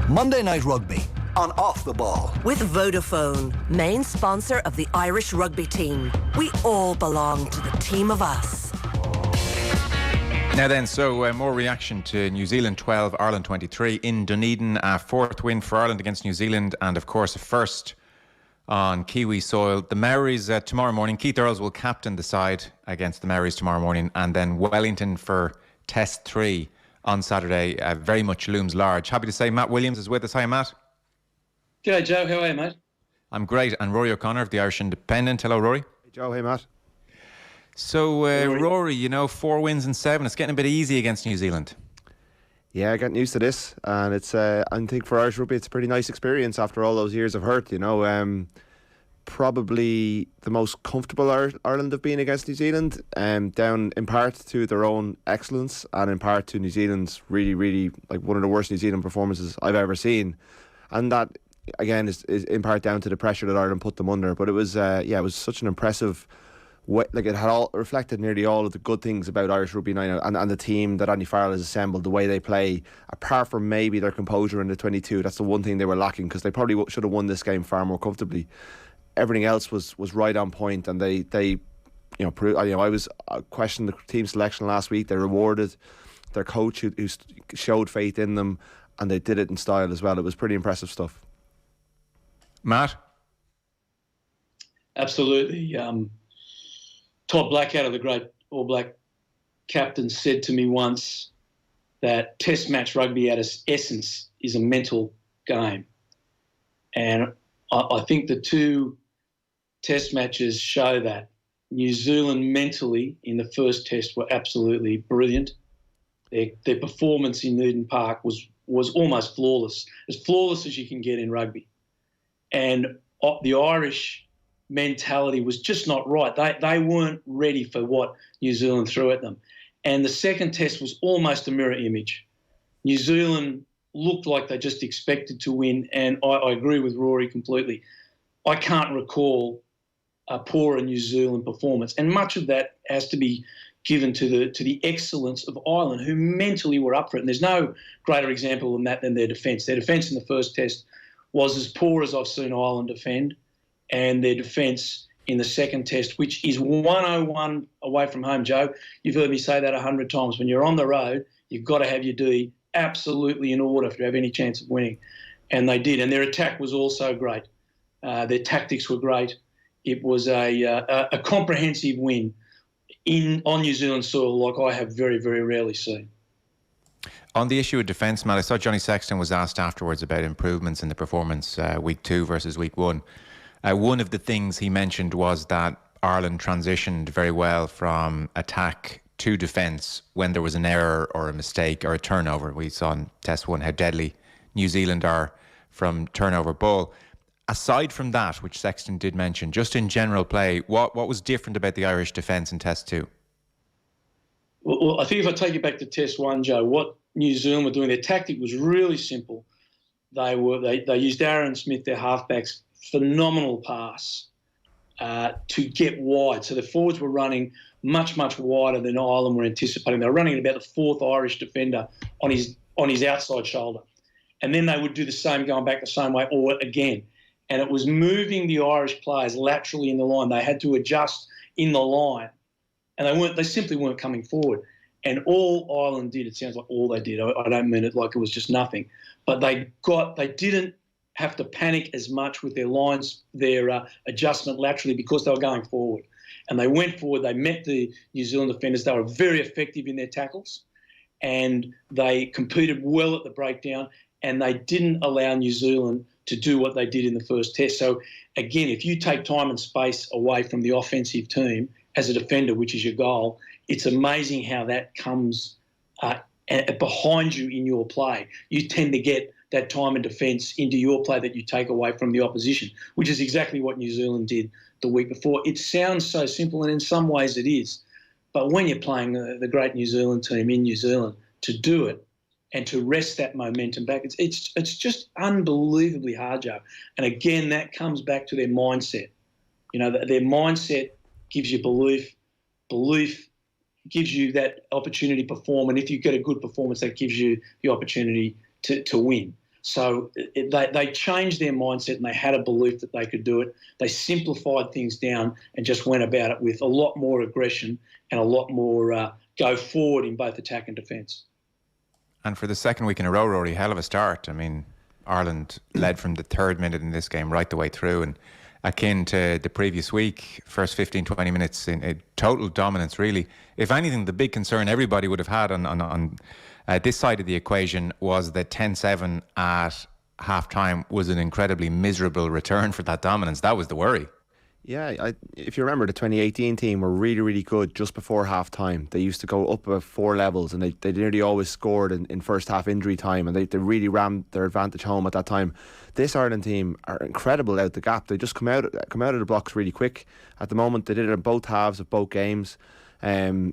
Monday Night Rugby on Off the Ball. With Vodafone, main sponsor of the Irish rugby team. We all belong to the team of us. Now then, more reaction to New Zealand 12, Ireland 23 in Dunedin. A fourth win for Ireland against New Zealand, and of course a first on Kiwi soil. The Maoris tomorrow morning. Keith Earls will captain the side against the Maoris tomorrow morning, and then Wellington for Test 3 on Saturday. Very much looms large. Happy to say Matt Williams is with us. Hi, Matt. G'day, Joe. How are you, mate? I'm great. And Rory O'Connor of the Irish Independent. Hello, Rory. Hey, Joe. Hey, Matt. So, Rory, 4 wins in 7. It's getting a bit easy against New Zealand. Yeah, getting used to this. And it's, I think for Irish rugby, it's a pretty nice experience after all those years of hurt, Probably the most comfortable Ireland have been against New Zealand, down in part to their own excellence and in part to New Zealand's really, really, one of the worst New Zealand performances I've ever seen. And that, again, is in part down to the pressure that Ireland put them under. But it was, it was such an impressive... it had all reflected nearly all of the good things about Irish Rugby 9 and the team that Andy Farrell has assembled, the way they play, apart from maybe their composure in the 22. That's the one thing they were lacking, because they probably should have won this game far more comfortably. Everything else was right on point, and they I was questioning the team selection last week. They rewarded their coach who showed faith in them, and they did it in style as well. It was pretty impressive stuff. Matt? Absolutely. Todd Blackadder, the great All Black captain, said to me once that Test match rugby at its essence is a mental game. And I think the two Test matches show that. New Zealand mentally in the first Test were absolutely brilliant. Their performance in Eden Park was almost flawless as you can get in rugby. And the Irish mentality was just not right. They weren't ready for what New Zealand threw at them. And the second Test was almost a mirror image. New Zealand looked like they just expected to win, and I agree with Rory completely. I can't recall a poorer New Zealand performance, and much of that has to be given to the excellence of Ireland, who mentally were up for it. And there's no greater example than that than their defence. Their defence in the first Test was as poor as I've seen Ireland defend, and their defence in the second Test, which is 101 away from home, Joe. You've heard me say that 100 times. When you're on the road, you've got to have your D absolutely in order if you have any chance of winning. And they did. And their attack was also great. Their tactics were great. It was a comprehensive win on New Zealand soil like I have very, very rarely seen. On the issue of defence, Matt, I saw Johnny Sexton was asked afterwards about improvements in the performance week 2 versus week 1. One of the things he mentioned was that Ireland transitioned very well from attack to defence when there was an error or a mistake or a turnover. We saw in Test 1 how deadly New Zealand are from turnover ball. Aside from that, which Sexton did mention, just in general play, what was different about the Irish defence in Test 2? Well, I think if I take you back to Test 1, Joe, what New Zealand were doing, their tactic was really simple. They used Aaron Smith, their halfbacks, phenomenal pass to get wide. So the forwards were running much, much wider than Ireland were anticipating. They were running about the fourth Irish defender on his outside shoulder. And then they would do the same going back the same way or again. And it was moving the Irish players laterally in the line. They had to adjust in the line. And they simply weren't coming forward. And all Ireland did, it sounds like all they did, I don't mean it like it was just nothing, but they didn't have to panic as much with their lines, their adjustment laterally, because they were going forward. And they went forward, they met the New Zealand defenders, they were very effective in their tackles, and they competed well at the breakdown, and they didn't allow New Zealand to do what they did in the first Test. So, again, if you take time and space away from the offensive team as a defender, which is your goal, it's amazing how that comes behind you in your play. You tend to get that time and defence into your play that you take away from the opposition, which is exactly what New Zealand did the week before. It sounds so simple, and in some ways it is. But when you're playing the great New Zealand team in New Zealand, to do it and to wrest that momentum back, it's just unbelievably hard, Joe. And again, that comes back to their mindset. Their mindset gives you belief. Belief gives you that opportunity to perform, and if you get a good performance, that gives you the opportunity to win. So they changed their mindset and they had a belief that they could do it. They simplified things down and just went about it with a lot more aggression and a lot more go forward in both attack and defence. And for the second week in a row, Rory, hell of a start. I mean, Ireland led from the third minute in this game right the way through, and akin to the previous week, first 15, 20 minutes in a total dominance, really. If anything, the big concern everybody would have had on this side of the equation was that 10-7 at half-time was an incredibly miserable return for that dominance. That was the worry. Yeah, if you remember, the 2018 team were really, really good just before half-time. They used to go up about 4 levels, and they nearly always scored in first half injury time, and they really rammed their advantage home at that time. This Ireland team are incredible out the gap. They just come out of the blocks really quick. At the moment, they did it in both halves of both games. To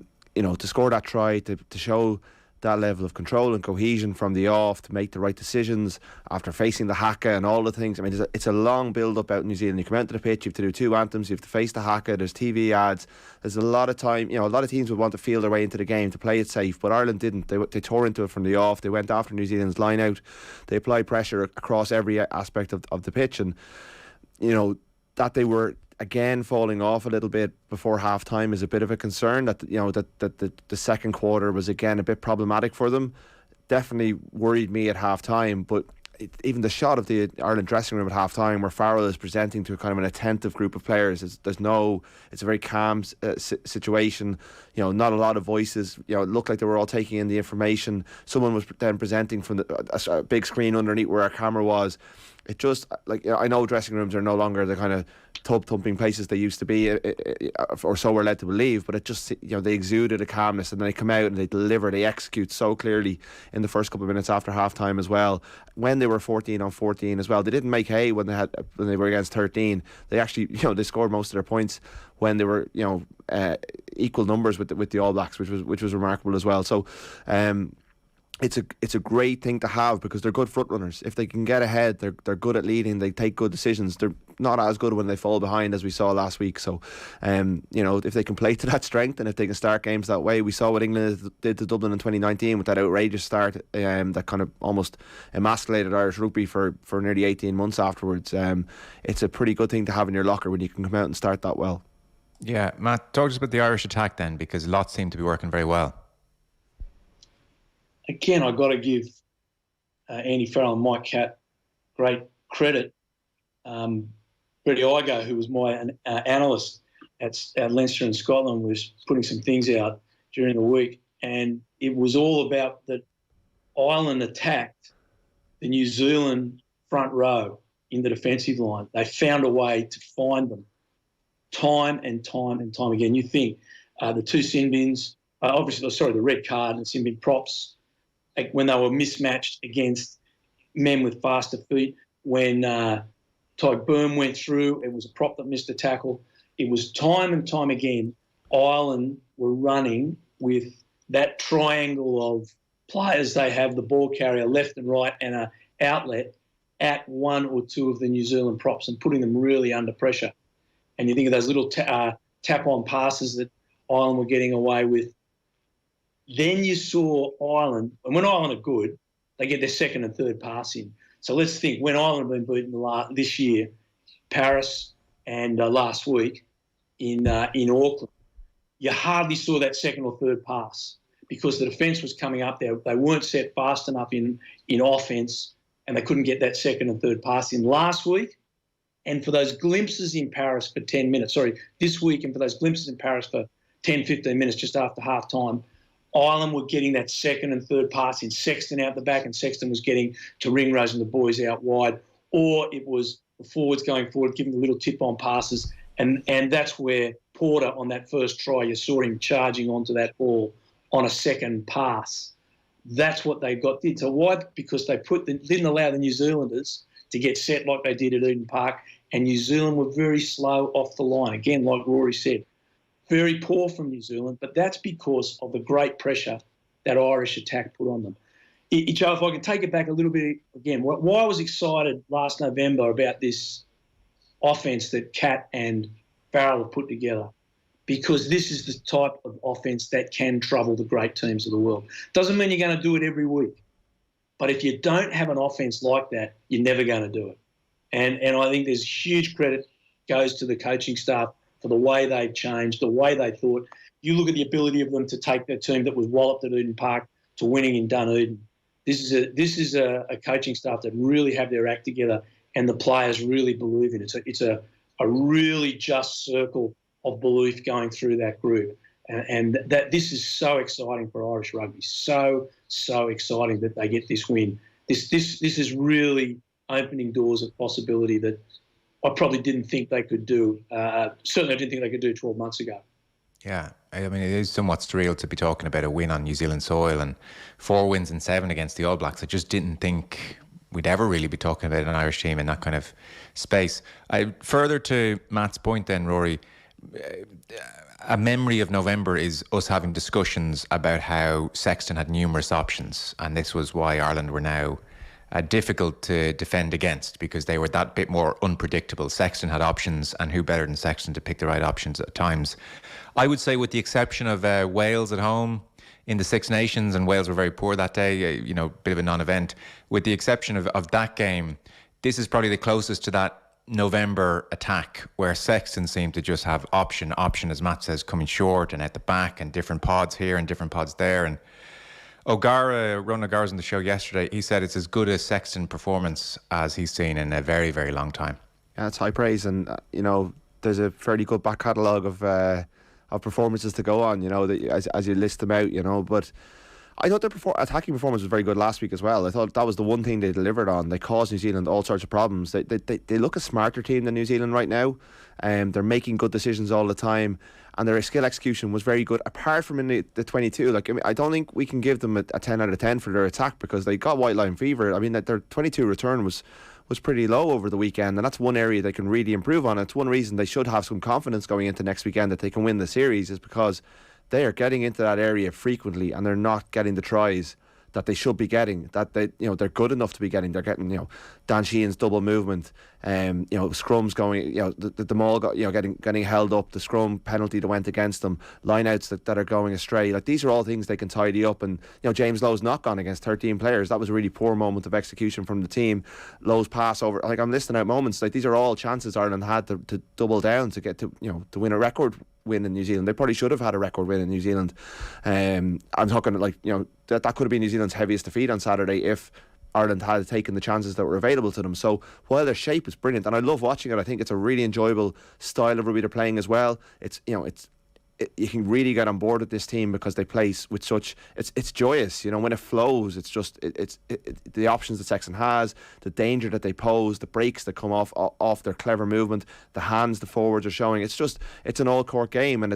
score that try, to show that level of control and cohesion from the off, to make the right decisions after facing the haka and all the things. I mean, it's a long build-up out in New Zealand. You come out to the pitch, you have to do 2 anthems, you have to face the haka, there's TV ads, there's a lot of time. A lot of teams would want to feel their way into the game to play it safe, but Ireland didn't. They tore into it from the off. They went after New Zealand's line out. They applied pressure across every aspect of the pitch, and that they were again falling off a little bit before half time is a bit of a concern. That the second quarter was again a bit problematic for them. Definitely worried me at half time, but even the shot of the Ireland dressing room at half time where Farrell is presenting to kind of an attentive group of players, it's a very calm situation. Not a lot of voices. It looked like they were all taking in the information. Someone was then presenting from a big screen underneath where our camera was. It just, I know dressing rooms are no longer the kind of tub-thumping places they used to be, or so we're led to believe, but it just, they exuded a calmness, and then they come out and they deliver, they execute so clearly in the first couple of minutes after half-time as well. When they were 14-on-14 as well, they didn't make hay when they were against 13. They actually, they scored most of their points when they were, equal numbers with the All Blacks, which was remarkable as well. So, It's a great thing to have because they're good front runners. If they can get ahead, they're good at leading. They take good decisions. They're not as good when they fall behind, as we saw last week. So, if they can play to that strength and if they can start games that way, we saw what England did to Dublin in 2019 with that outrageous start that kind of almost emasculated Irish rugby for nearly 18 months afterwards. It's a pretty good thing to have in your locker when you can come out and start that well. Yeah, Matt, talk to us about the Irish attack then, because lots seem to be working very well. Again, I've got to give Andy Farrell and Mike Catt great credit. Freddie Igo, who was my analyst at Leinster in Scotland, was putting some things out during the week, and it was all about that Ireland attacked the New Zealand front row in the defensive line. They found a way to find them time and time and time again. You think the 2 sin bins, the red card and sin bin props, when they were mismatched against men with faster feet, when Ty Burn went through, it was a prop that missed a tackle. It was time and time again, Ireland were running with that triangle of players. They have the ball carrier left and right and an outlet at 1 or 2 of the New Zealand props and putting them really under pressure. And you think of those little tap-on passes that Ireland were getting away with. Then you saw Ireland, and when Ireland are good, they get their second and third pass in. So let's think, when Ireland have been beaten this year, Paris and last week in Auckland, you hardly saw that second or third pass because the defence was coming up there. They weren't set fast enough in offence, and they couldn't get that second and third pass in last week. And for those glimpses in Paris for 10 minutes, this week, and for those glimpses in Paris for 10, 15 minutes just after half-time, Ireland were getting that second and third pass in, Sexton out the back, and Sexton was getting to Ringrose and the boys out wide, or it was the forwards going forward, giving the little tip-on passes, and that's where Porter on that first try, you saw him charging onto that ball on a second pass. That's what they did. So why? Because they didn't allow the New Zealanders to get set like they did at Eden Park, and New Zealand were very slow off the line. Again, like Rory said, very poor from New Zealand, but that's because of the great pressure that Irish attack put on them. Joe, if I can take it back a little bit again, why I was excited last November about this offence that Catt and Farrell have put together, because this is the type of offence that can trouble the great teams of the world. Doesn't mean you're going to do it every week, But if you don't have an offense like that, you're never going to do it. And I think there's huge credit goes to the coaching staff for the way they've changed, the way they thought. You look at the ability of them to take the team that was walloped at Eden Park to winning in Dunedin. This is a coaching staff that really have their act together, and the players really believe in it. It's a really just circle of belief going through that group. And that this is so exciting for Irish rugby. So exciting that they get this win. This is really opening doors of possibility that I probably didn't think they could do. Certainly I didn't think they could do 12 months ago. Yeah, I mean, it is somewhat surreal to be talking about a win on New Zealand soil and 4 wins and 7 against the All Blacks. I just didn't think we'd ever really be talking about an Irish team in that kind of space. Further to Matt's point then, Rory, a memory of November is us having discussions about how Sexton had numerous options, and this was why Ireland were now difficult to defend against, because they were that bit more unpredictable. Sexton had options, and who better than Sexton to pick the right options at times. I would say, with the exception of Wales at home in the Six Nations, and Wales were very poor that day, bit of a non-event. With the exception of that game, this is probably the closest to that November attack where Sexton seemed to just have option, as Matt says, coming short and at the back, and different pods here and different pods there. And Ronan O'Gara was on the show yesterday. He said it's as good a Sexton performance as he's seen in a very, very long time. Yeah, it's high praise, and there's a fairly good back catalogue of performances to go on. As you list them out. But I thought their attacking performance was very good last week as well. I thought that was the one thing they delivered on. They caused New Zealand all sorts of problems. They look a smarter team than New Zealand right now. They're making good decisions all the time, and their skill execution was very good. Apart from in the 22, I don't think we can give them a 10 out of 10 for their attack, because they got white line fever. I mean, that their 22 return was pretty low over the weekend, and that's one area they can really improve on. It's one reason they should have some confidence going into next weekend that they can win the series, is because they are getting into that area frequently, and they're not getting the tries that they should be getting, that they're good enough to be getting. They're getting, Dan Sheehan's double movement, scrums going, the maul got, getting held up, the scrum penalty that went against them, lineouts that are going astray. These are all things they can tidy up. And James Lowe's knock on against 13 players, that was a really poor moment of execution from the team. Lowe's pass over, I'm listing out moments, these are all chances Ireland had to double down to get to win a record win in New Zealand. They probably should have had a record win in New Zealand. I'm talking that could have been New Zealand's heaviest defeat on Saturday if Ireland had taken the chances that were available to them. So while their shape is brilliant, and I love watching it, I think it's a really enjoyable style of rugby they're playing as well. You can really get on board with this team because they play with such, it's joyous, when it flows. It's just it's the options that Sexton has, the danger that they pose, the breaks that come off their clever movement, the hands the forwards are showing. It's an all-court game, and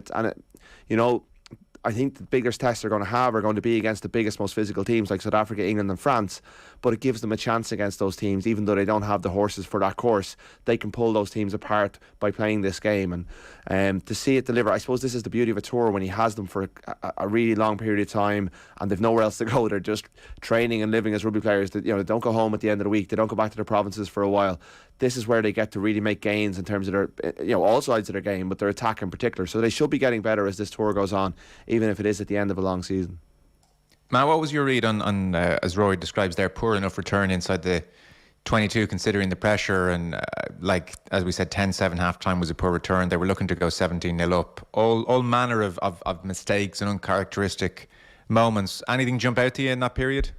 I think the biggest tests they're going to have are going to be against the biggest, most physical teams like South Africa, England and France. But it gives them a chance against those teams, even though they don't have the horses for that course. They can pull those teams apart by playing this game. And to see it deliver, I suppose this is the beauty of a tour when he has them for a really long period of time, and they've nowhere else to go. They're just training and living as rugby players. They don't go home at the end of the week. They don't go back to their provinces for a while. This is where they get to really make gains in terms of their, all sides of their game, but their attack in particular. So they should be getting better as this tour goes on, even if it is at the end of a long season. Matt, what was your read on as Rory describes, their poor enough return inside the 22, considering the pressure, and as we said, 10-7 half-time was a poor return. They were looking to go 17-0 up. All manner of mistakes and uncharacteristic moments. Anything jump out to you in that period?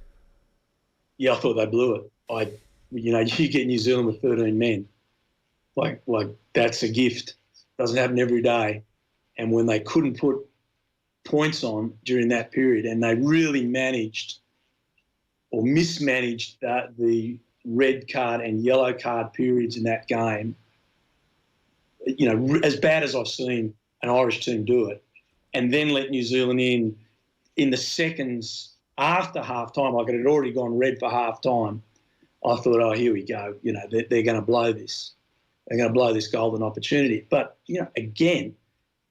Yeah, I thought they blew it. You get New Zealand with 13 men. Like that's a gift. Doesn't happen every day. And when they couldn't put points on during that period, and they really managed or mismanaged the red card and yellow card periods in that game, as bad as I've seen an Irish team do it, and then let New Zealand in the seconds after half-time, like it had already gone red for half-time, I thought, oh, here we go. They're going to blow this. They're going to blow this golden opportunity. But, again,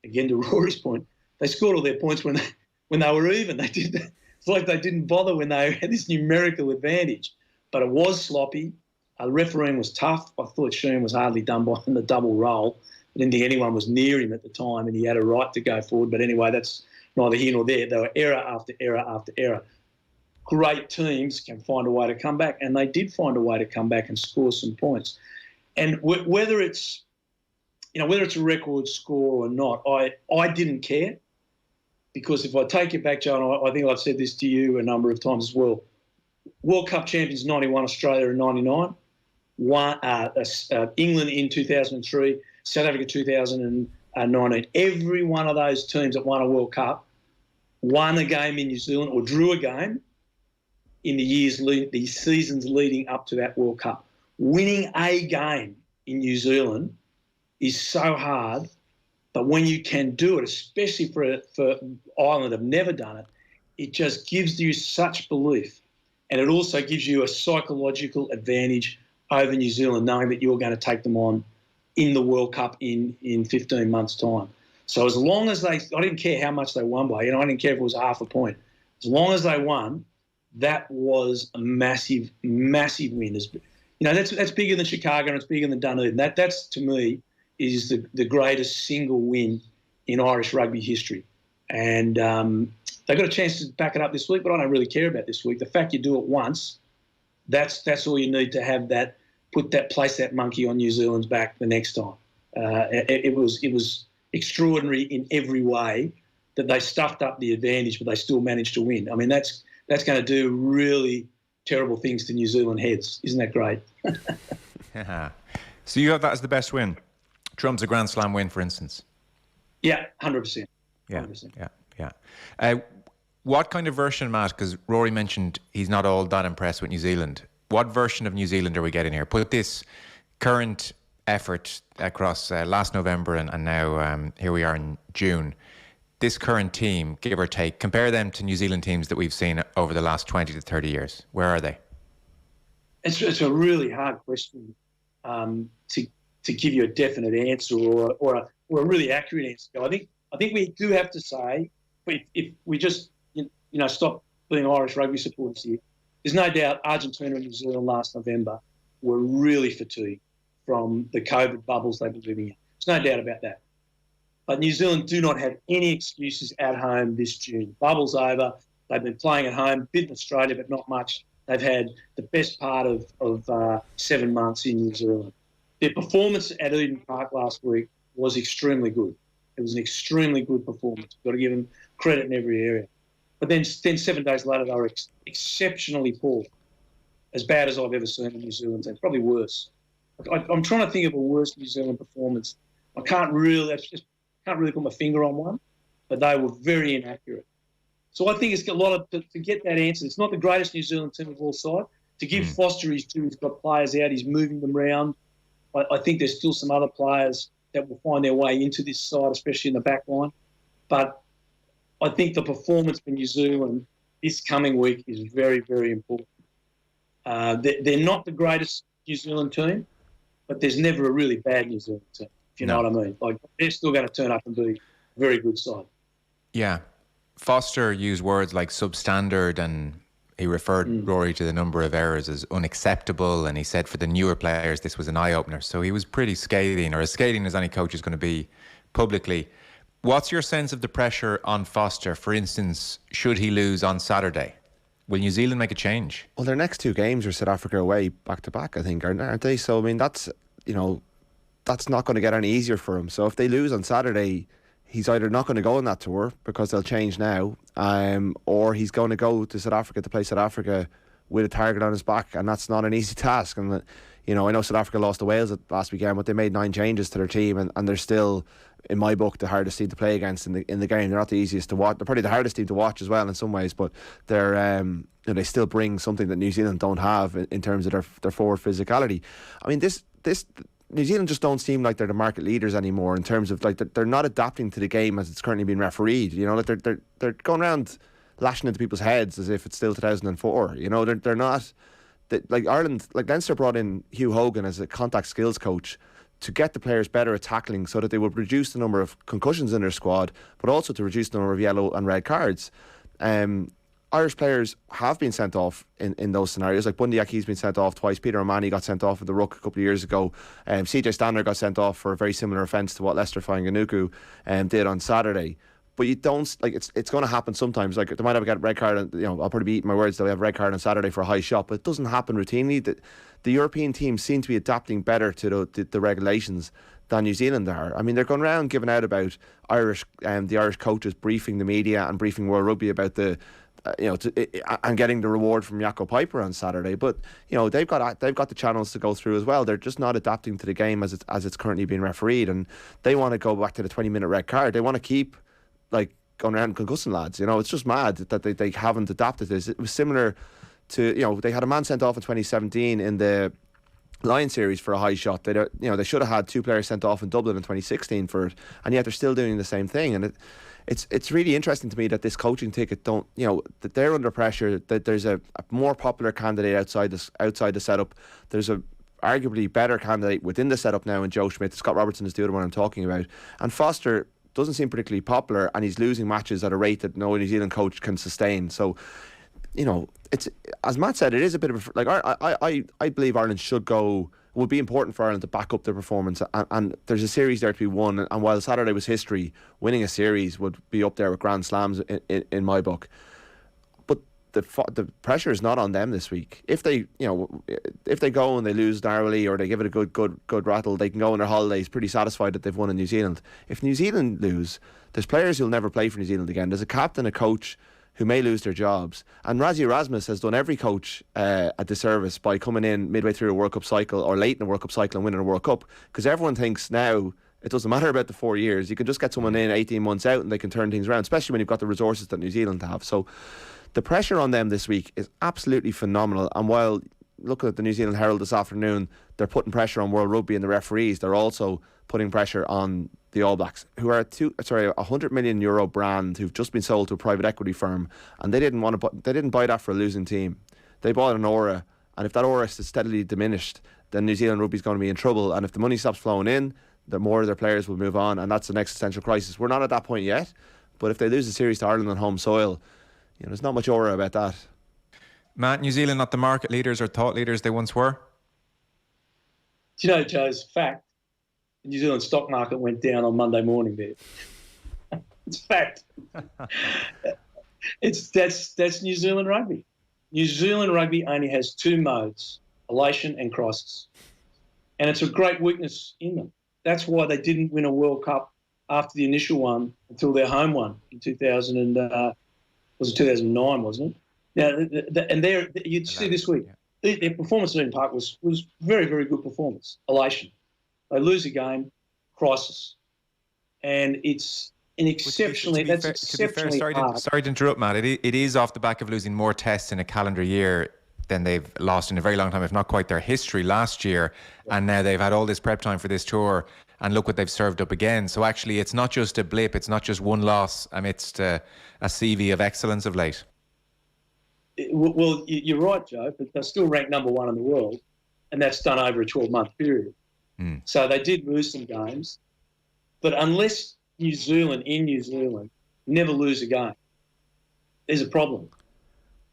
to Rory's point, they scored all their points when they were even. It's like they didn't bother when they had this numerical advantage. But it was sloppy. The refereeing was tough. I thought Sheehan was hardly done by the double roll. I didn't think anyone was near him at the time, and he had a right to go forward. But anyway, that's neither here nor there. There were error after error after error. great teams can find a way to come back, and they did find a way to come back and score some points. And whether it's a record score or not, I didn't care, because if I take it back, Joe, and I think I've said this to you a number of times as well, World Cup champions 91, Australia in 99, England in 2003, South Africa 2019. Every one of those teams that won a World Cup won a game in New Zealand or drew a game in the seasons leading up to that World Cup. Winning a game in New Zealand is so hard, but when you can do it, especially for Ireland have never done it, it just gives you such belief. And it also gives you a psychological advantage over New Zealand, knowing that you're going to take them on in the World Cup in 15 months' time. So as long as I didn't care how much they won by, I didn't care if it was half a point. As long as they won, that was a massive, massive win. That's bigger than Chicago and it's bigger than Dunedin. That's to me is the greatest single win in Irish rugby history. And they got a chance to back it up this week, but I don't really care about this week. The fact you do it once, that's all you need to have that, place that monkey on New Zealand's back the next time. It was extraordinary in every way that they stuffed up the advantage, but they still managed to win. I mean, that's going to do really terrible things to New Zealand heads. Isn't that great? Yeah. So you have that as the best win. Trumps a Grand Slam win, for instance. Yeah, 100%. Yeah, 100%. Yeah. What kind of version, Matt, because Rory mentioned he's not all that impressed with New Zealand. What version of New Zealand are we getting here? Put this current effort across last November and now here we are in June. This current team, give or take, compare them to New Zealand teams that we've seen over the last 20 to 30 years. Where are they? It's a really hard question to give you a definite answer or a really accurate answer. I think we do have to say, if we just stop being Irish rugby supporters here, there's no doubt Argentina and New Zealand last November were really fatigued from the COVID bubbles they've been living in. There's no doubt about that. But New Zealand do not have any excuses at home this June. Bubble's over. They've been playing at home, bit in Australia, but not much. They've had the best part of 7 months in New Zealand. Their performance at Eden Park last week was extremely good. It was an extremely good performance. You've got to give them credit in every area. But then 7 days later, they were exceptionally poor, as bad as I've ever seen in New Zealand, and probably worse. I'm trying to think of a worse New Zealand performance. I can't really put my finger on one, but they were very inaccurate. So I think it's got a lot of to get that answer. It's not the greatest New Zealand team of all side. To give Foster his due, he's got players out, he's moving them around. I think there's still some other players that will find their way into this side, especially in the back line. But I think the performance for New Zealand this coming week is very, very important. They're not the greatest New Zealand team, but there's never a really bad New Zealand team, if you know what I mean. Like, they're still going to turn up and be a very good side. Yeah. Foster used words like substandard, and he referred Rory to the number of errors as unacceptable, and he said for the newer players this was an eye-opener. So he was pretty scathing, or as scathing as any coach is going to be publicly. What's your sense of the pressure on Foster? For instance, should he lose on Saturday? Will New Zealand make a change? Well, their next two games are South Africa away back-to-back, I think, aren't they? So, I mean, that's not going to get any easier for him. So if they lose on Saturday, he's either not going to go on that tour because they'll change now, or he's going to go to South Africa to play South Africa with a target on his back, and that's not an easy task. And I know South Africa lost to Wales last weekend, but they made 9 changes to their team, and they're still, in my book, the hardest team to play against in the game. They're not the easiest to watch. They're probably the hardest team to watch as well in some ways, but they're they still bring something that New Zealand don't have in terms of their forward physicality. I mean, this New Zealand just don't seem like they're the market leaders anymore in terms of like they're not adapting to the game as it's currently being refereed. Like they're going around lashing into people's heads as if it's still 2004. They're not. Like Ireland, like Leinster brought in Hugh Hogan as a contact skills coach to get the players better at tackling so that they would reduce the number of concussions in their squad, but also to reduce the number of yellow and red cards. Irish players have been sent off in those scenarios. Like Bundy Aki's been sent off twice. Peter O'Mahony got sent off at the Ruck a couple of years ago. CJ Stander got sent off for a very similar offence to what Lester Fainga'anuku did on Saturday. But you don't, like, it's going to happen sometimes. Like, they might have a red card, and I'll probably be eating my words, they'll have a red card on Saturday for a high shot, but it doesn't happen routinely. The European teams seem to be adapting better to the regulations than New Zealand are. I mean, they're going around giving out about the Irish coaches briefing the media and briefing World Rugby about and getting the reward from Jaco Piper on Saturday. But they've got the channels to go through as well. They're just not adapting to the game as it's currently being refereed, and they want to go back to the 20-minute red card. They want to keep going around concussing lads. It's just mad that they haven't adapted this. It was similar to they had a man sent off in 2017 in the Lion series for a high shot. They should have had 2 players sent off in Dublin in 2016 for it, and yet they're still doing the same thing. And it's really interesting to me that this coaching ticket that they're under pressure. That there's a more popular candidate outside the setup. There's a arguably better candidate within the setup now in Joe Schmidt. Scott Robertson is the other one I'm talking about, and Foster doesn't seem particularly popular, and he's losing matches at a rate that no New Zealand coach can sustain. So, it's, as Matt said, it is a bit of I believe Ireland should go. It would be important for Ireland to back up their performance, and there's a series there to be won. And while Saturday was history, winning a series would be up there with Grand Slams in my book. But the pressure is not on them this week. If they go and they lose narrowly, or they give it a good rattle, they can go on their holidays pretty satisfied that they've won in New Zealand. If New Zealand lose, there's players who'll never play for New Zealand again. There's a captain, a coach who may lose their jobs. And Rassie Erasmus has done every coach a disservice by coming in midway through a World Cup cycle or late in a World Cup cycle and winning a World Cup, because everyone thinks now it doesn't matter about the 4 years. You can just get someone in 18 months out and they can turn things around, especially when you've got the resources that New Zealand have. So the pressure on them this week is absolutely phenomenal. And while looking at the New Zealand Herald this afternoon, they're putting pressure on World Rugby and the referees, they're also putting pressure on the All Blacks, who are a €100 million brand who've just been sold to a private equity firm, and they didn't buy that for a losing team. They bought an aura, and if that aura is steadily diminished, then New Zealand rugby is going to be in trouble. And if the money stops flowing in, the more of their players will move on, and that's an existential crisis. We're not at that point yet, but if they lose the series to Ireland on home soil, there's not much aura about that. Matt, New Zealand not the market leaders or thought leaders they once were? Do Joe's fact? The New Zealand stock market went down on Monday morning there. It's fact. That's New Zealand rugby. New Zealand rugby only has 2 modes, elation and crisis. And it's a great weakness in them. That's why they didn't win a World Cup after the initial one until their home one in 2009, wasn't it? Now, and you'd see this week, their performance at Eden Park was very, very good performance, elation. They lose a game, crisis. And it's exceptionally hard. Sorry to interrupt, Matt. It is off the back of losing more tests in a calendar year than they've lost in a very long time, if not quite their history last year. And now they've had all this prep time for this tour, and look what they've served up again. So actually, it's not just a blip. It's not just one loss amidst a CV of excellence of late. Well, you're right, Joe, but they're still ranked number 1 in the world, and that's done over a 12-month period. So they did lose some games, but unless New Zealand never lose a game, there's a problem.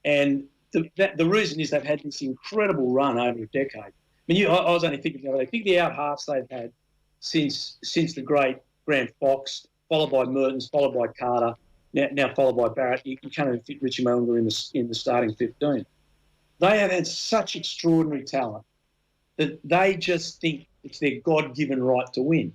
And the reason is they've had this incredible run over a decade. I mean, I was only thinking the other day, think the out halves they've had since the great Grant Fox, followed by Mertens, followed by Carter, now followed by Barrett. You can't even fit Richie Mullinger in the starting 15. They have had such extraordinary talent that they just think it's their God-given right to win.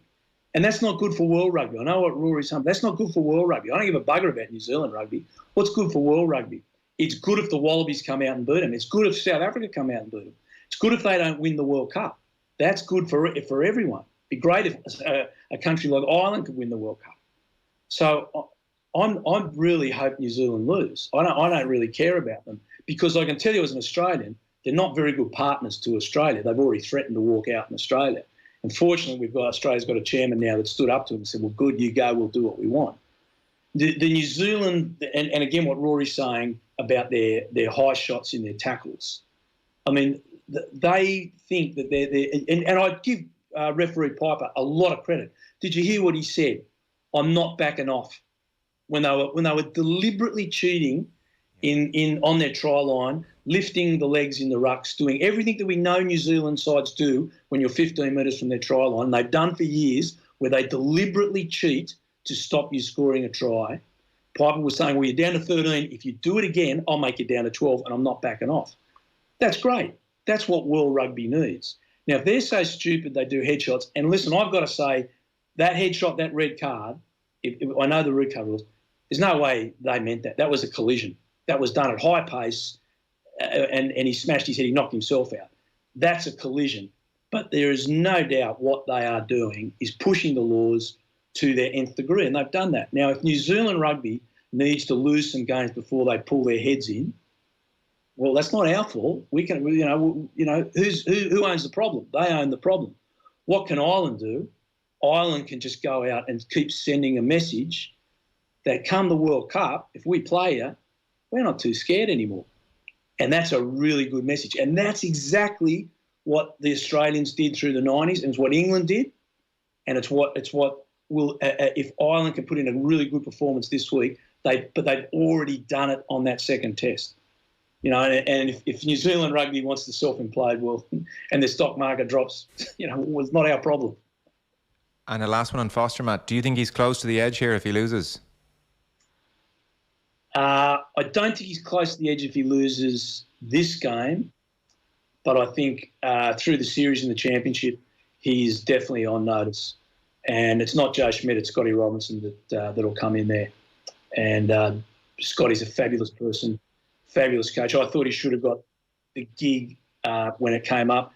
And that's not good for world rugby. I know what Rory's saying, but that's not good for world rugby. I don't give a bugger about New Zealand rugby. What's good for world rugby? It's good if the Wallabies come out and beat them. It's good if South Africa come out and beat them. It's good if they don't win the World Cup. That's good for everyone. It'd be great if a country like Ireland could win the World Cup. So I really hope New Zealand lose. I don't really care about them, because I can tell you as an Australian, they're not very good partners to Australia. They've already threatened to walk out in Australia. Unfortunately, Australia's got a chairman now that stood up to them and said, well, good, you go, we'll do what we want. The New Zealand, and again what Rory's saying about their high shots in their tackles, I mean, they think that and I give referee Piper a lot of credit. Did you hear what he said? I'm not backing off. When they were deliberately cheating on their try line, lifting the legs in the rucks, doing everything that we know New Zealand sides do when you're 15 metres from their try line. They've done for years, where they deliberately cheat to stop you scoring a try. Piper was saying, well, you're down to 13. If you do it again, I'll make it down to 12 and I'm not backing off. That's great. That's what world rugby needs. Now, if they're so stupid they do headshots, and listen, I've got to say, that headshot, that red card, I know the red card rules, there's no way they meant that. That was a collision. That was done at high pace, and he smashed his head. He knocked himself out. That's a collision. But there is no doubt what they are doing is pushing the laws to their nth degree, and they've done that. Now, if New Zealand rugby needs to lose some games before they pull their heads in, well, that's not our fault. We can, who owns the problem? They own the problem. What can Ireland do? Ireland can just go out and keep sending a message that come the World Cup, if we play you, we're not too scared anymore. And that's a really good message. And that's exactly what the Australians did through the 90s, and it's what England did, and it's what will, if Ireland can put in a really good performance this week, but they've already done it on that second test. And if New Zealand rugby wants to self-implode, well, and their stock market drops, well, it's not our problem. And the last one on Foster, Matt. Do you think he's close to the edge here if he loses? I don't think he's close to the edge if he loses this game, but I think through the series and the championship, he's definitely on notice. And it's not Joe Schmidt, it's Scotty Robinson that'll come in there. And Scotty's a fabulous person, fabulous coach. I thought he should have got the gig when it came up.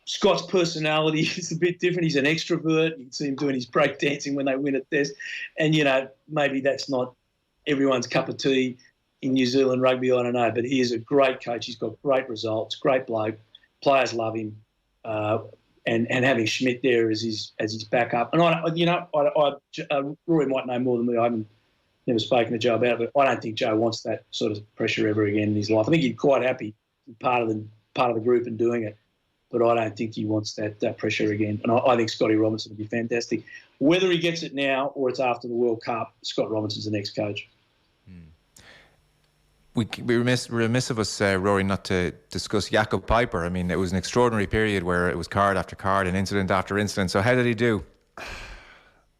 Scott's personality is a bit different. He's an extrovert. You can see him doing his break dancing when they win a test. And, maybe that's not everyone's cup of tea in New Zealand rugby, I don't know. But he is a great coach. He's got great results, great bloke. Players love him. And having Schmidt there as his backup. And, Rory might know more than me. I haven't never spoken to Joe about it, but I don't think Joe wants that sort of pressure ever again in his life. I think he's quite happy part of the group and doing it. But I don't think he wants that pressure again. And I think Scotty Robinson would be fantastic. Whether he gets it now or it's after the World Cup, Scott Robinson's the next coach. We're remiss of us, Rory, not to discuss Jakob Piper. I mean, it was an extraordinary period where it was card after card and incident after incident. So how did he do?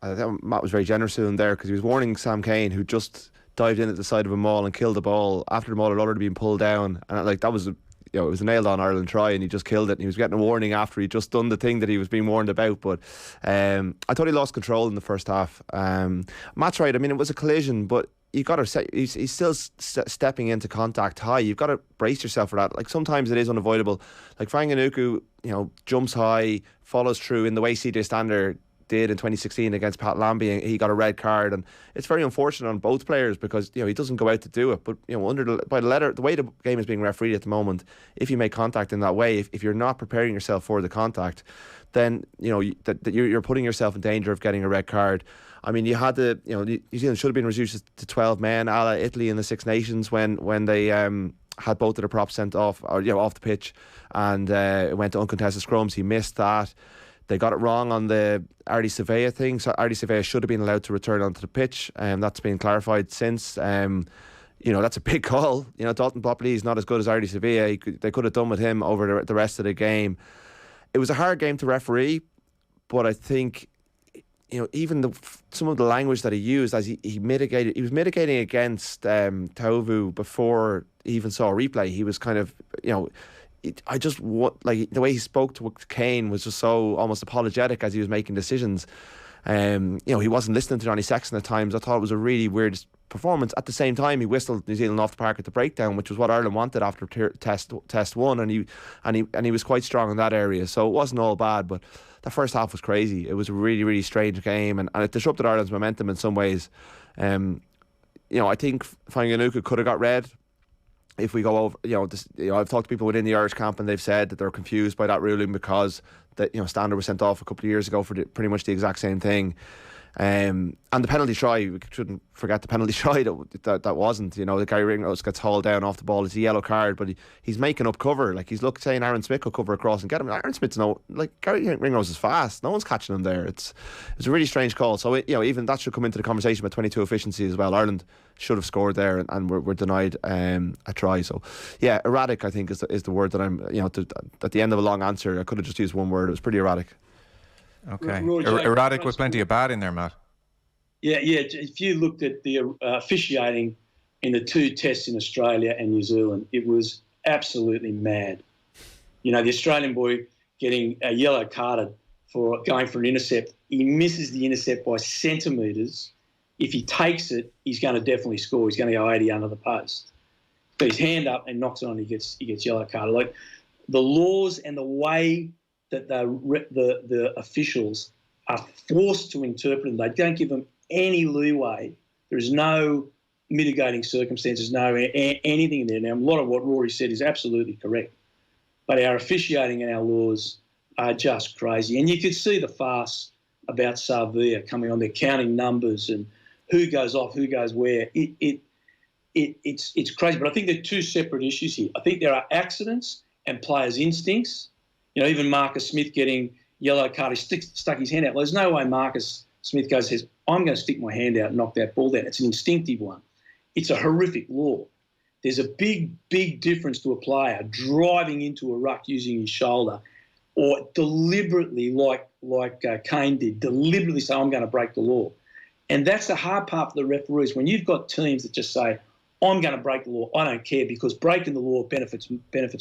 I think Matt was very generous to him there because he was warning Sam Cane, who just dived in at the side of a maul and killed the ball after the maul had already been pulled down. And that was it was a nailed-on Ireland try, and he just killed it. And he was getting a warning after he'd just done the thing that he was being warned about. But I thought he lost control in the first half. Matt's right. I mean, it was a collision, but you got to say he's still stepping into contact high. You've got to brace yourself for that. Like sometimes it is unavoidable. Like Fainga'anuku, jumps high, follows through in the way CJ Stander did in 2016 against Pat Lambie, and he got a red card, and it's very unfortunate on both players because he doesn't go out to do it. But by the way the game is being refereed at the moment, if you make contact in that way, if you're not preparing yourself for the contact, then you're putting yourself in danger of getting a red card. I mean, you had New Zealand should have been reduced to 12 men, a la Italy in the Six Nations when they had both of the props sent off off the pitch, and it went to uncontested scrums. He missed that. They got it wrong on the Artie Savea thing, so Artie Savea should have been allowed to return onto the pitch, and that's been clarified since. That's a big call. Dalton Popley is not as good as Artie Savea. They could have done with him over the rest of the game. It was a hard game to referee, but I think even some of the language that he used as he was mitigating against Tauvu before he even saw a replay. He was kind of the way he spoke to Kane was just so almost apologetic as he was making decisions. He wasn't listening to Johnny Sexton at times. I thought it was a really weird performance. At the same time, he whistled New Zealand off the park at the breakdown, which was what Ireland wanted after test one, and he was quite strong in that area. So it wasn't all bad, but the first half was crazy. It was a really, really strange game, and it disrupted Ireland's momentum in some ways. I think Fainga'anuku could have got red. If we go over, I've talked to people within the Irish camp, and they've said that they're confused by that ruling because Stander was sent off a couple of years ago for pretty much the exact same thing. And the penalty try, we shouldn't forget the penalty try that wasn't. The Gary Ringrose gets hauled down off the ball. It's a yellow card, but he's making up cover. Like he's saying Aaron Smith could cover across and get him. Aaron Smith's Gary Ringrose is fast. No one's catching him there. It's a really strange call. So even that should come into the conversation about 22 efficiency as well. Ireland should have scored there, and we're denied a try. So yeah, erratic I think is the word that I'm at the end of a long answer. I could have just used one word. It was pretty erratic. Okay. Erratic with plenty of bad in there, Matt. Yeah. If you looked at the officiating in the 2 tests in Australia and New Zealand, it was absolutely mad. The Australian boy getting a yellow carded for going for an intercept. He misses the intercept by centimetres. If he takes it, he's going to definitely score. He's going to go 80 under the post. But his hand up and knocks it on, he gets yellow carded. Like the laws and the way that the officials are forced to interpret them, they don't give them any leeway. There is no mitigating circumstances, no anything in there. Now, a lot of what Rory said is absolutely correct, but our officiating and our laws are just crazy. And you could see the farce about Sarvia coming on. They're counting numbers and who goes off, who goes where. It's crazy. But I think there are 2 separate issues here. I think there are accidents and players' instincts. Even Marcus Smith getting yellow card, he stuck his hand out. Well, there's no way Marcus Smith goes and says, I'm going to stick my hand out and knock that ball down. It's an instinctive one. It's a horrific law. There's a big, big difference to a player driving into a ruck using his shoulder or deliberately, like Kane did, deliberately say, I'm going to break the law. And that's the hard part for the referees. When you've got teams that just say, I'm going to break the law, I don't care because breaking the law benefits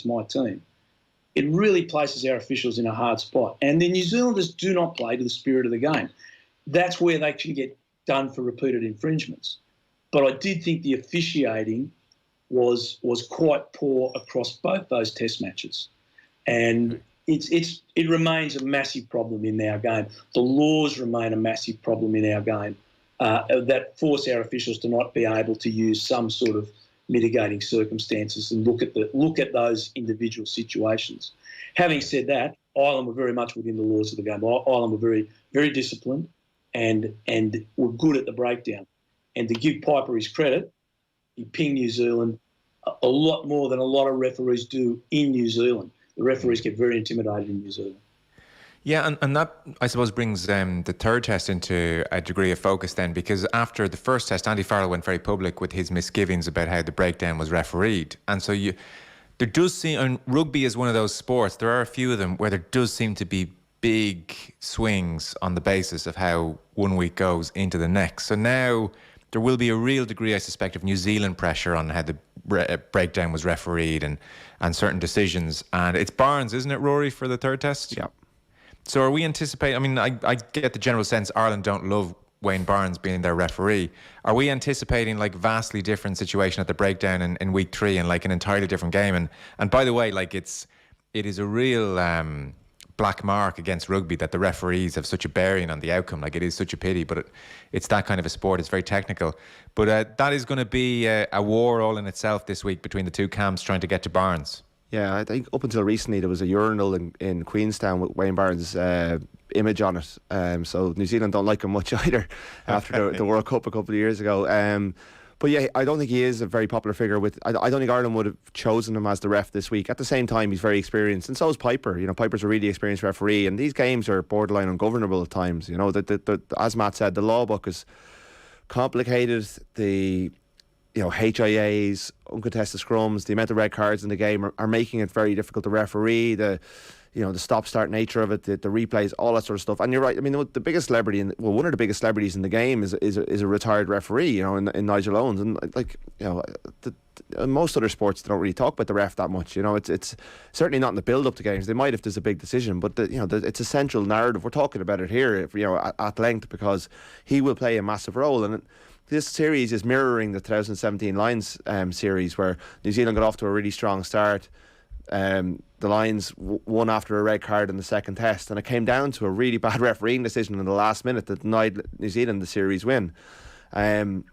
my team, it really places our officials in a hard spot. And the New Zealanders do not play to the spirit of the game. That's where they can get done for repeated infringements. But I did think the officiating was quite poor across both those test matches. And it remains a massive problem in our game. The laws remain a massive problem in our game that force our officials to not be able to use some sort of mitigating circumstances and look at those individual situations. Having said that, Ireland were very much within the laws of the game. Ireland were very, very disciplined and were good at the breakdown. And to give Piper his credit, he pinged New Zealand a lot more than a lot of referees do in New Zealand. The referees get very intimidated in New Zealand. Yeah, and that, I suppose, brings the third test into a degree of focus then, because after the first test, Andy Farrell went very public with his misgivings about how the breakdown was refereed. And so there does seem, and rugby is one of those sports, there are a few of them where there does seem to be big swings on the basis of how one week goes into the next. So now there will be a real degree, I suspect, of New Zealand pressure on how the breakdown was refereed and certain decisions. And it's Barnes, isn't it, Rory, for the third test? Yeah. So are we anticipating, I mean, I get the general sense Ireland don't love Wayne Barnes being their referee. Are we anticipating like vastly different situation at the breakdown in week 3 and like an entirely different game? And by the way, like it is a real black mark against rugby that the referees have such a bearing on the outcome. Like it is such a pity, but it's that kind of a sport. It's very technical. But that is going to be a war all in itself this week between the two camps trying to get to Barnes. Yeah, I think up until recently there was a urinal in Queenstown with Wayne Barnes' image on it. So New Zealand don't like him much either after the World Cup a couple of years ago. But yeah, I don't think he is a very popular figure. I don't think Ireland would have chosen him as the ref this week. At the same time, he's very experienced, and so is Piper. You know, Piper's a really experienced referee, and these games are borderline ungovernable at times. You know, as Matt said, the law book is complicated. HIAs, uncontested scrums, the amount of red cards in the game are making it very difficult to referee. The stop-start nature of it, the replays, all that sort of stuff. And you're right. I mean, the biggest celebrity, one of the biggest celebrities in the game is a retired referee. You know, in Nigel Owens, and most other sports they don't really talk about the ref that much. You know, it's certainly not in the build-up to games. They might if there's a big decision, but it's a central narrative. We're talking about it here, at length, because he will play a massive role. And this series is mirroring the 2017 Lions series, where New Zealand got off to a really strong start. The Lions won after a red card in the second test, and it came down to a really bad refereeing decision in the last minute that denied New Zealand the series win. Roman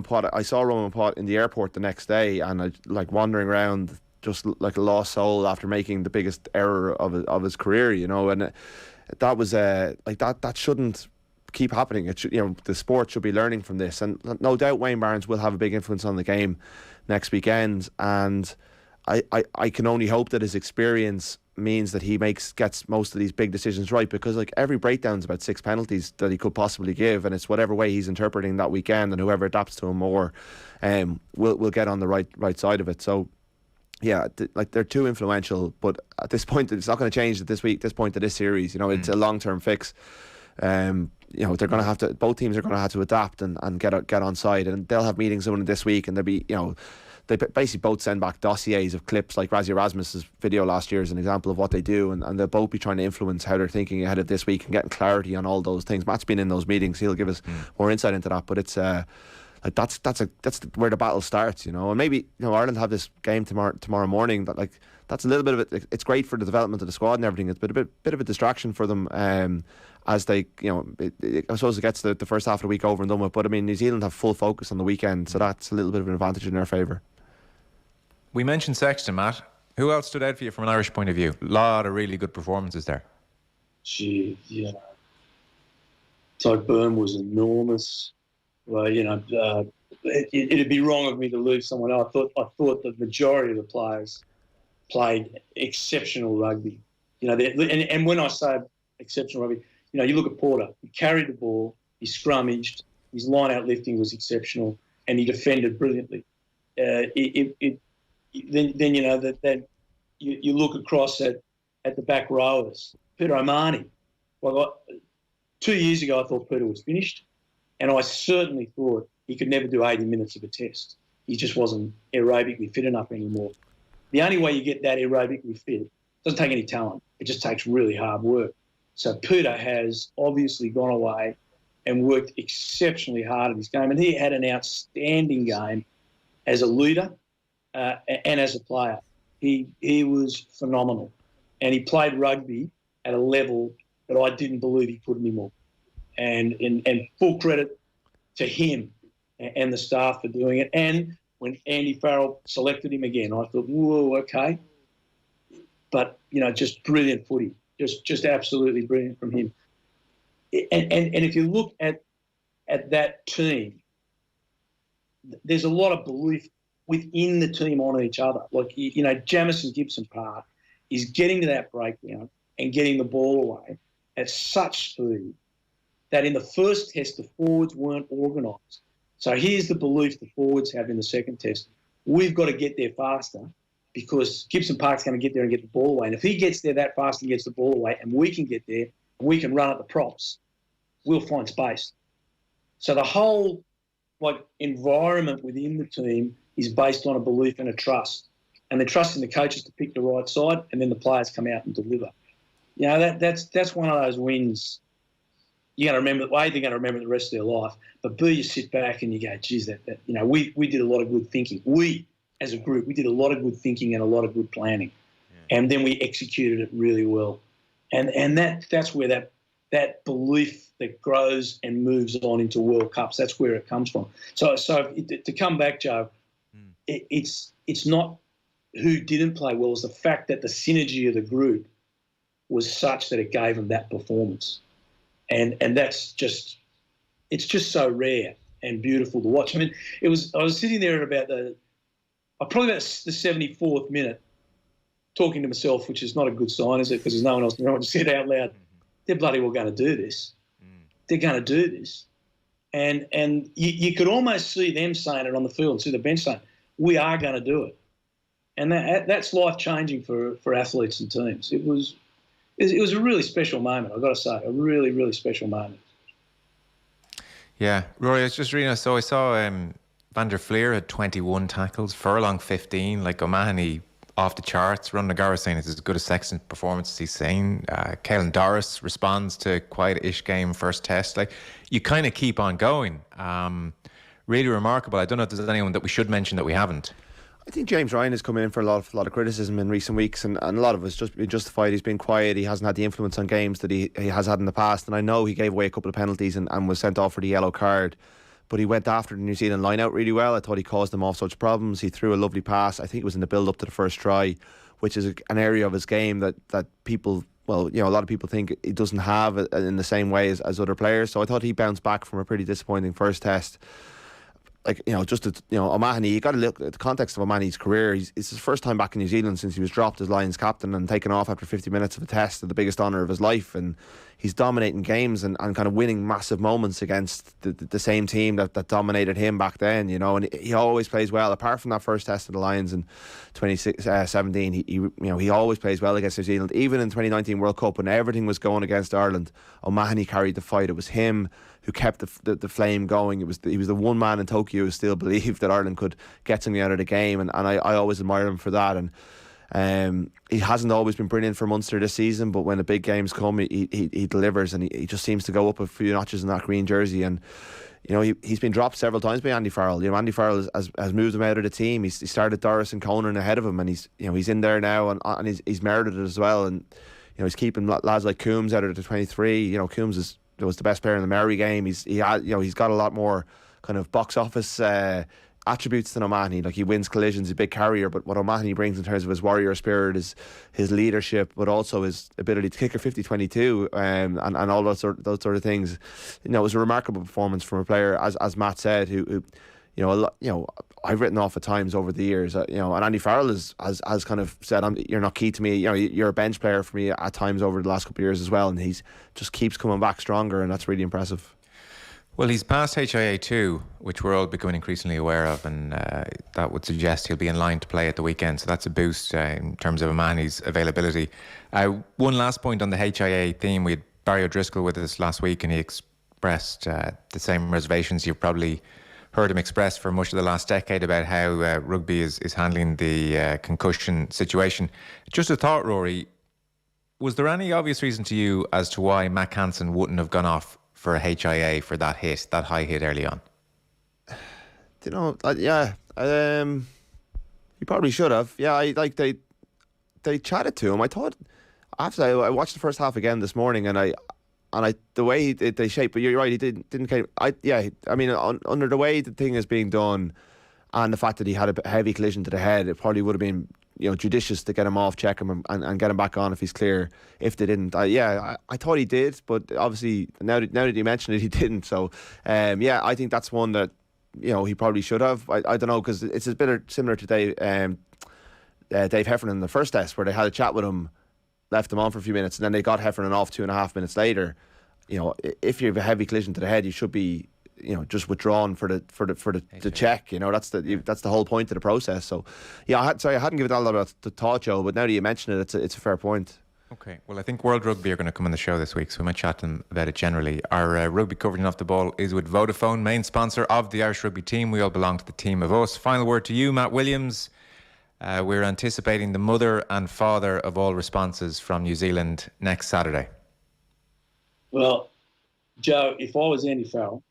Pott, I saw Roman Pott in the airport the next day, and I wandering around just like a lost soul after making the biggest error of his career, and that was that shouldn't keep happening. It should, the sport should be learning from this, and no doubt Wayne Barnes will have a big influence on the game next weekend, and I can only hope that his experience means that he gets most of these big decisions right, because every breakdown's about 6 penalties that he could possibly give, and it's whatever way he's interpreting that weekend, and whoever adapts to him more will get on the right side of it. So yeah, they're too influential, but at this point it's not going to change at this point of this series. It's a long-term fix. you know, they're going to have to. Both teams are going to have to adapt and get on side, and they'll have meetings on this week, and they'll be, you know, they basically both send back dossiers of clips, like Razzie Erasmus's video last year is an example of what they do, and they'll both be trying to influence how they're thinking ahead of this week and getting clarity on all those things. Matt's been in those meetings; he'll give us more insight into that. But it's like that's where the battle starts, you know. And maybe, you know, Ireland have this game tomorrow morning. That, like, that's a little bit of it. It's great for the development of the squad and everything. It's been a bit of a distraction for them. As they, you know, I suppose it gets the first half of the week over and done with. But I mean, New Zealand have full focus on the weekend, so that's a little bit of an advantage in their favour. We mentioned Sexton, Matt. Who else stood out for you from an Irish point of view? A lot of really good performances there. Gee, yeah. Todd Byrne was enormous. Well, you know, it'd be wrong of me to leave someone else. I thought the majority of the players played exceptional rugby. You know, and when I say exceptional rugby, you know, you look at Porter. He carried the ball, he scrummaged, his line-out lifting was exceptional, and he defended brilliantly. Then you know that you look across at the back rowers. Peter O'Mahony. Well, 2 years ago I thought Peter was finished, and I certainly thought he could never do 80 minutes of a test. He just wasn't aerobically fit enough anymore. The only way you get that aerobically fit doesn't take any talent. It just takes really hard work. So Peter has obviously gone away and worked exceptionally hard at his game, and he had an outstanding game as a leader and as a player. He was phenomenal, and he played rugby at a level that I didn't believe he could anymore. And full credit to him and the staff for doing it. And when Andy Farrell selected him again, I thought, whoa, okay. But, you know, just brilliant footy, just absolutely brilliant from him. And if you look at that team, there's a lot of belief within the team on each other. Like, you know, Jamison Gibson Park is getting to that breakdown and getting the ball away at such speed that in the first test the forwards weren't organised. So here's the belief the forwards have in the second test. We've got to get there faster because Gibson Park's going to get there and get the ball away. And if he gets there that fast and gets the ball away and we can get there, we can run at the props, we'll find space. So the whole environment within the team is based on a belief and a trust. And they're trusting the coaches to pick the right side, and then the players come out and deliver. You know, that's one of those wins. You're going to remember, A, they're going to remember the rest of their life, but B, you sit back and you go, geez, that you know, we did a lot of good thinking. We, as a group, we did a lot of good thinking and a lot of good planning. Yeah. And then we executed it really well. And that's where that belief that grows and moves on into World Cups, that's where it comes from. So to come back, Joe, it's not who didn't play well, it's the fact that the synergy of the group was such that it gave them that performance. And that's just, it's just so rare and beautiful to watch. I mean, I was sitting there at probably about the 74th minute talking to myself, which is not a good sign, is it? Because there's no one else to say it out loud. They're bloody well going to do this. They're going to do this. And you could almost see them saying it on the field, see the bench saying, we are going to do it. And that's life-changing for athletes and teams. It was a really special moment, I've got to say, a really, really special moment. Yeah, Rory, I was just reading, so I saw Van der Fleer had 21 tackles, Furlong 15, like O'Mahony off the charts. Ron Nagara saying it's as good as Sexton's performance as he's saying. Caelan Doris responds to quiet-ish game first test. Like, you kind of keep on going. Really remarkable. I don't know if there's anyone that we should mention that we haven't. I think James Ryan has come in for a lot of criticism in recent weeks, and a lot of it's just been justified. He's been quiet. He hasn't had the influence on games that he has had in the past. And I know he gave away a couple of penalties and was sent off for the yellow card, but he went after the New Zealand line out really well. I thought he caused them all sorts of problems. He threw a lovely pass. I think it was in the build up to the first try, which is an area of his game that people, well, you know, a lot of people think he doesn't have in the same way as other players. So I thought he bounced back from a pretty disappointing first test. like, just O'Mahony, you got to look at the context of O'Mahony's career. It's his first time back in New Zealand since he was dropped as Lions captain and taken off after 50 minutes of a test, the biggest honour of his life, and he's dominating games and kind of winning massive moments against the same team that dominated him back then, and he always plays well. Apart from that first test of the Lions in 2017, he always plays well against New Zealand. Even in 2019 World Cup, when everything was going against Ireland, O'Mahony carried the fight. It was him who kept the flame going. He was the one man in Tokyo who still believed that Ireland could get something out of the game, and I always admire him for that. And he hasn't always been brilliant for Munster this season, but when the big games come, he delivers, and he just seems to go up a few notches in that green jersey. And he's been dropped several times by Andy Farrell. Andy Farrell has moved him out of the team. He started Doris and Conan ahead of him, and he's in there now, and he's merited it as well. And he's keeping lads like Coombs out of the 23. Coombs was the best player in the Maori game. He's got a lot more kind of box office attributes than O'Mahony. Like, he wins collisions, he's a big carrier, but what O'Mahony brings in terms of his warrior spirit is his leadership, but also his ability to kick a 50-22 and all those sort of things. It was a remarkable performance from a player, as Matt said, who I've written off at times over the years, and Andy Farrell has kind of said, you're not key to me, you're a bench player for me at times over the last couple of years as well, and he's just keeps coming back stronger, and that's really impressive. Well, he's passed HIA 2, which we're all becoming increasingly aware of, and that would suggest he'll be in line to play at the weekend, so that's a boost in terms of O'Mahony's availability. One last point on the HIA theme. We had Barry O'Driscoll with us last week, and he expressed the same reservations you've probably heard him express for much of the last decade about how rugby is handling the concussion situation. Just a thought, Rory, was there any obvious reason to you as to why Mac Hansen wouldn't have gone off for a HIA for that high hit early on? He probably should have. Yeah, they chatted to him. I thought, after I watched the first half again this morning, and the way they shaped, but you're right, he didn't. Under the way the thing is being done, and the fact that he had a heavy collision to the head, it probably would have been judicious to get him off, check him, and get him back on if he's clear. If they didn't, I thought he did, but obviously now that you mention it, he didn't. So I think that's one that he probably should have. I don't know, because it's a bit similar to Dave Heffernan in the first test, where they had a chat with him, left him on for a few minutes, and then they got Heffernan off 2.5 minutes later. If you have a heavy collision to the head, you should be just withdrawn for the check. That's the whole point of the process. So I hadn't given that a lot of thought, Joe, but now that you mention it, it's a fair point. Okay, well, I think World Rugby are going to come on the show this week, so we might chat to them about it generally. Our rugby coverage off the ball is with Vodafone, main sponsor of the Irish rugby team. We all belong to the team of us. Final word to you, Matt Williams. We're anticipating the mother and father of all responses from New Zealand next Saturday. Well, Joe, if I was Andy Farrell,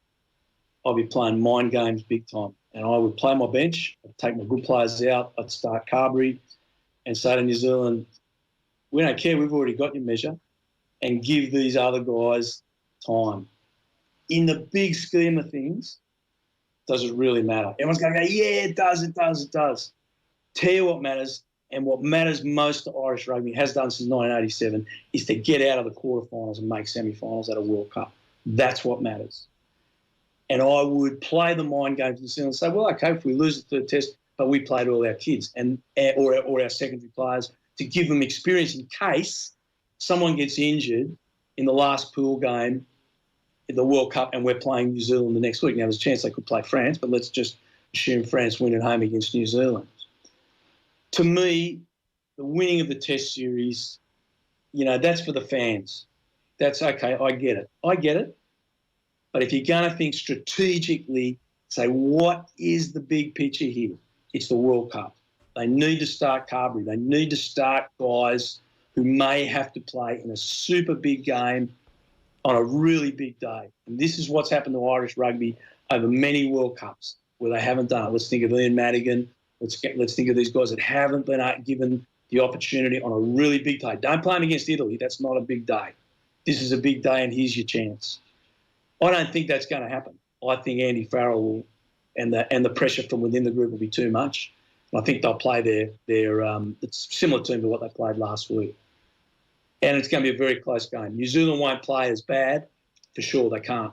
I'd be playing mind games big time. And I would play my bench, I'd take my good players out, I'd start Carberry and say to New Zealand, we don't care, we've already got your measure, and give these other guys time. In the big scheme of things, does it really matter? Everyone's going to go, yeah, it does. Tell you what matters, and what matters most to Irish rugby, has done since 1987, is to get out of the quarterfinals and make semi-finals at a World Cup. That's what matters. And I would play the mind games in New Zealand and say, well, okay, if we lose the third test, but we played all our kids or our secondary players to give them experience in case someone gets injured in the last pool game in the World Cup and we're playing New Zealand the next week. Now, there's a chance they could play France, but let's just assume France win at home against New Zealand. To me, the winning of the Test series, that's for the fans. That's okay, I get it. But if you're going to think strategically, say, what is the big picture here? It's the World Cup. They need to start Carberry. They need to start guys who may have to play in a super big game on a really big day. And this is what's happened to Irish rugby over many World Cups where they haven't done it. Let's think of Ian Madigan. Let's think of these guys that haven't been given the opportunity on a really big day. Don't play them against Italy. That's not a big day. This is a big day, and here's your chance. I don't think that's going to happen. I think Andy Farrell will, and the pressure from within the group will be too much. I think they'll play their it's similar team to what they played last week. And it's going to be a very close game. New Zealand won't play as bad, for sure they can't.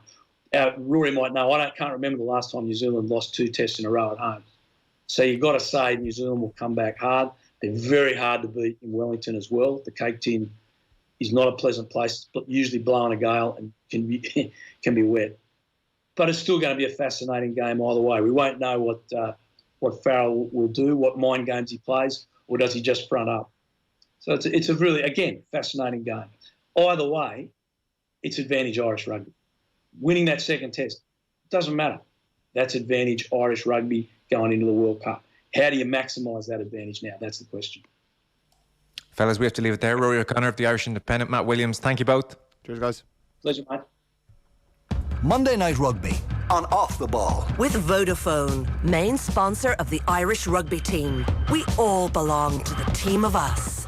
Rory might know, can't remember the last time New Zealand lost 2 tests in a row at home. So you've got to say New Zealand will come back hard. They're very hard to beat in Wellington as well. The Cake Tin is not a pleasant place, but usually blowing a gale and can be wet. But it's still going to be a fascinating game either way. We won't know what Farrell will do, what mind games he plays, or does he just front up. So it's a really, again, fascinating game. Either way, it's advantage Irish rugby. Winning that second test doesn't matter. That's advantage Irish rugby going into the World Cup. How do you maximise that advantage now? That's the question. Fellas, we have to leave it there. Rory O'Connor of the Irish Independent, Matt Williams, thank you both. Cheers, guys. Pleasure, mate. Monday Night Rugby on Off the Ball. With Vodafone, main sponsor of the Irish rugby team. We all belong to the team of us.